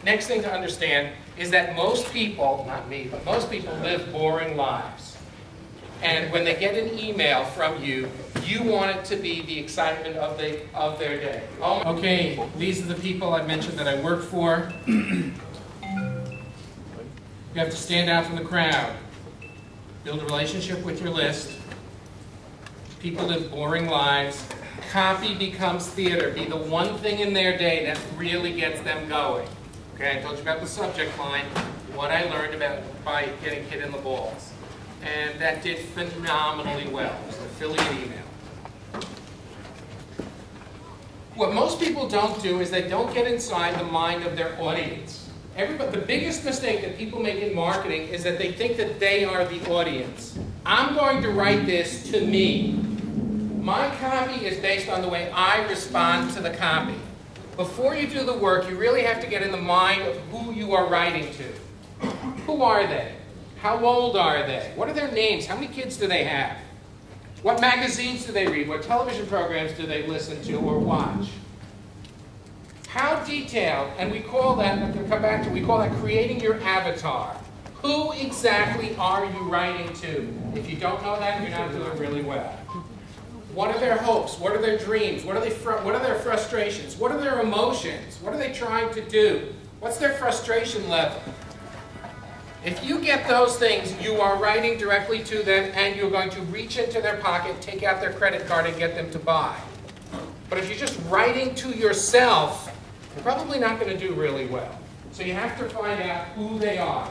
next thing to understand is that most people, not me, but most people live boring lives. And when they get an email from you, you want it to be the excitement of their day. Okay, these are the people I mentioned that I work for. You have to stand out from the crowd. Build a relationship with your list. People live boring lives. Copy becomes theater. Be the one thing in their day that really gets them going. Okay, I told you about the subject line, what I learned about by getting hit in the balls. And that did phenomenally well. It was an affiliate email. What most people don't do is they don't get inside the mind of their audience. The biggest mistake that people make in marketing is that they think that they are the audience. I'm going to write this to me. My copy is based on the way I respond to the copy. Before you do the work, you really have to get in the mind of who you are writing to. Who are they? How old are they? What are their names? How many kids do they have? What magazines do they read? What television programs do they listen to or watch? How detailed, and we call that, I'm going to come back to, we call that creating your avatar. Who exactly are you writing to? If you don't know that, you're not doing really well. What are their hopes? What are their dreams? What are their frustrations? What are their emotions? What are they trying to do? What's their frustration level? If you get those things, you are writing directly to them and you're going to reach into their pocket, take out their credit card and get them to buy. But if you're just writing to yourself, you're probably not going to do really well. So you have to find out who they are.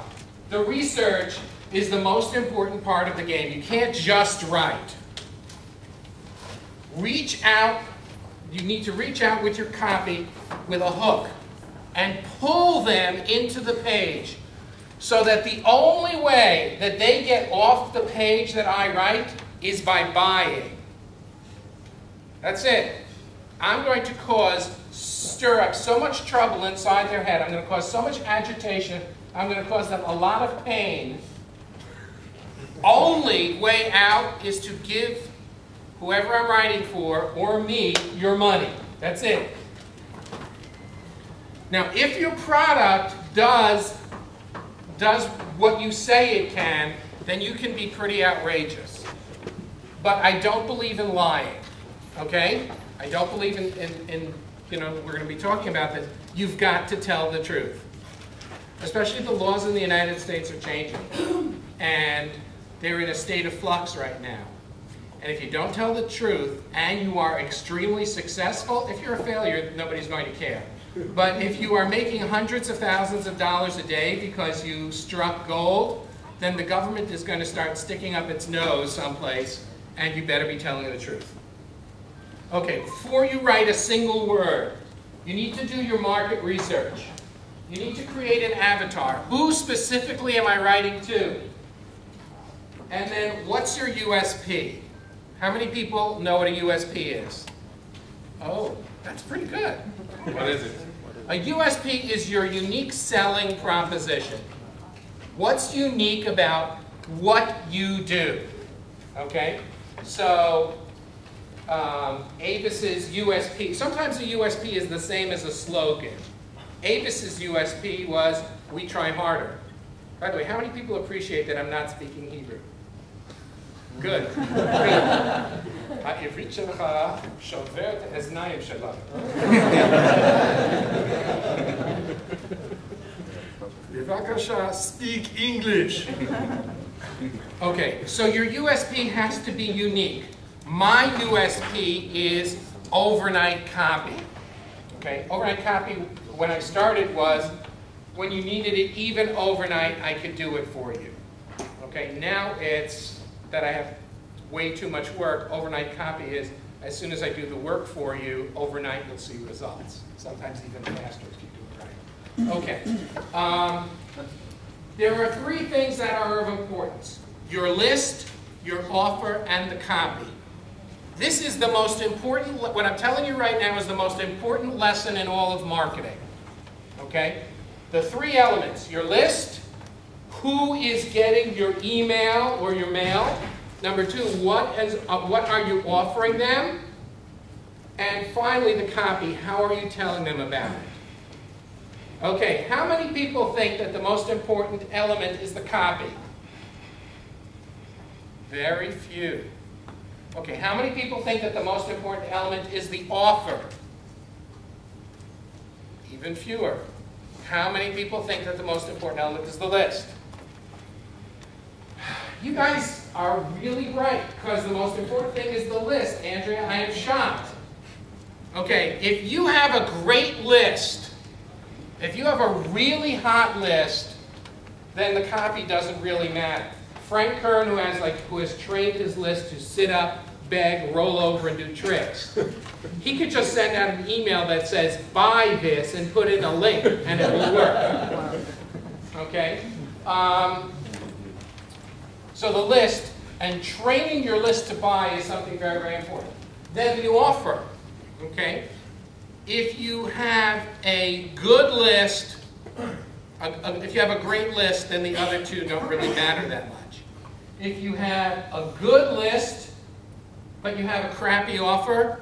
The research is the most important part of the game. You can't just write. Reach out. You need to reach out with your copy with a hook and pull them into the page so that the only way that they get off the page that I write is by buying. That's it. I'm going to stir up so much trouble inside their head. I'm going to cause so much agitation. I'm going to cause them a lot of pain. Only way out is to give whoever I'm writing for, or me, your money. That's it. Now, if your product does what you say it can, then you can be pretty outrageous. But I don't believe in lying, okay? I don't believe in you know, we're going to be talking about this. You've got to tell the truth. Especially the laws in the United States are changing. And they're in a state of flux right now. And if you don't tell the truth and you are extremely successful, if you're a failure, nobody's going to care. But if you are making hundreds of thousands of dollars a day because you struck gold, then the government is going to start sticking up its nose someplace, and you better be telling the truth. Okay, before you write a single word, you need to do your market research. You need to create an avatar. Who specifically am I writing to? And then, what's your USP? How many people know what a USP is? Oh, that's pretty good. What is it? A USP is your unique selling proposition. What's unique about what you do? Okay? So, Avis's USP, sometimes a USP is the same as a slogan. Avis's USP was, we try harder. By the way, how many people appreciate that I'm not speaking Hebrew? Good. העברית שלך שוברת את האוזניים שלנו. בבקשה, speak English. Okay, so your USP has to be unique. My USP is overnight copy. Okay, overnight copy, when I started, was when you needed it even overnight, I could do it for you. Okay, now it's that I have way too much work. Overnight copy is, as soon as I do the work for you, overnight you'll see results. Sometimes even faster if you do it right. Okay. There are three things that are of importance. Your list, your offer, and the copy. This is the most important, what I'm telling you right now is the most important lesson in all of marketing. Okay? The three elements, your list, who is getting your email or your mail. Number two, what are you offering them? And finally, the copy, how are you telling them about it? Okay, how many people think that the most important element is the copy? Very few. Okay, how many people think that the most important element is the offer? Even fewer. How many people think that the most important element is the list? You guys are really right, because the most important thing is the list. Andrea, I am shocked. Okay, if you have a great list, if you have a really hot list, then the copy doesn't really matter. Frank Kern, who has trained his list to sit up, beg, roll over, and do tricks, he could just send out an email that says, buy this, and put in a link, and it will work. Okay? So the list, and training your list to buy is something very, very important. Then the offer. Okay? If you have a good list, if you have a great list, then the other two don't really matter that much. If you have a good list, but you have a crappy offer,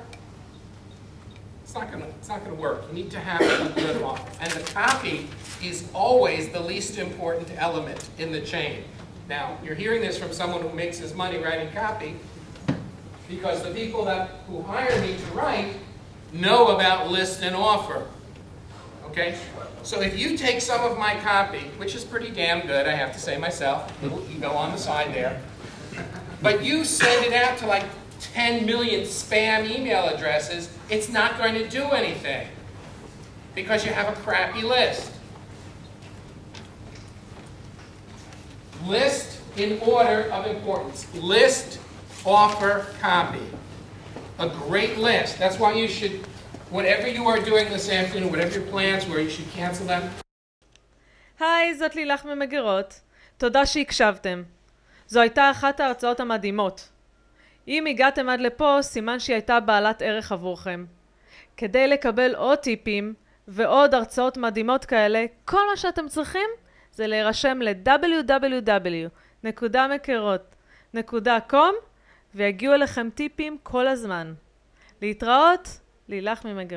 it's not gonna work. You need to have a good offer. And the copy is always the least important element in the chain. Now, you're hearing this from someone who makes his money writing copy, because the people who hire me to write know about list and offer. Okay? So if you take some of my copy, which is pretty damn good, I have to say myself, you go on the side there, but you send it out to like 10 million spam email addresses, it's not going to do anything, because you have a crappy list. List in order of importance. List, offer, copy. A great list. That's why you should, whatever you are doing this afternoon, whatever your plans were, you should cancel them. היי, זאת לילך ממגירות. תודה שהקשבתם. זו הייתה אחת ההרצאות המדהימות. אם הגעתם עד לפה, סימן שהיא הייתה בעלת ערך עבורכם. כדי לקבל עוד טיפים ועוד הרצאות מדהימות כאלה, כל מה שאתם צריכים זה להירשם ל-www.mekiרות.com ויגיעו אליכם טיפים כל הזמן. להתראות, לילך ממגירות.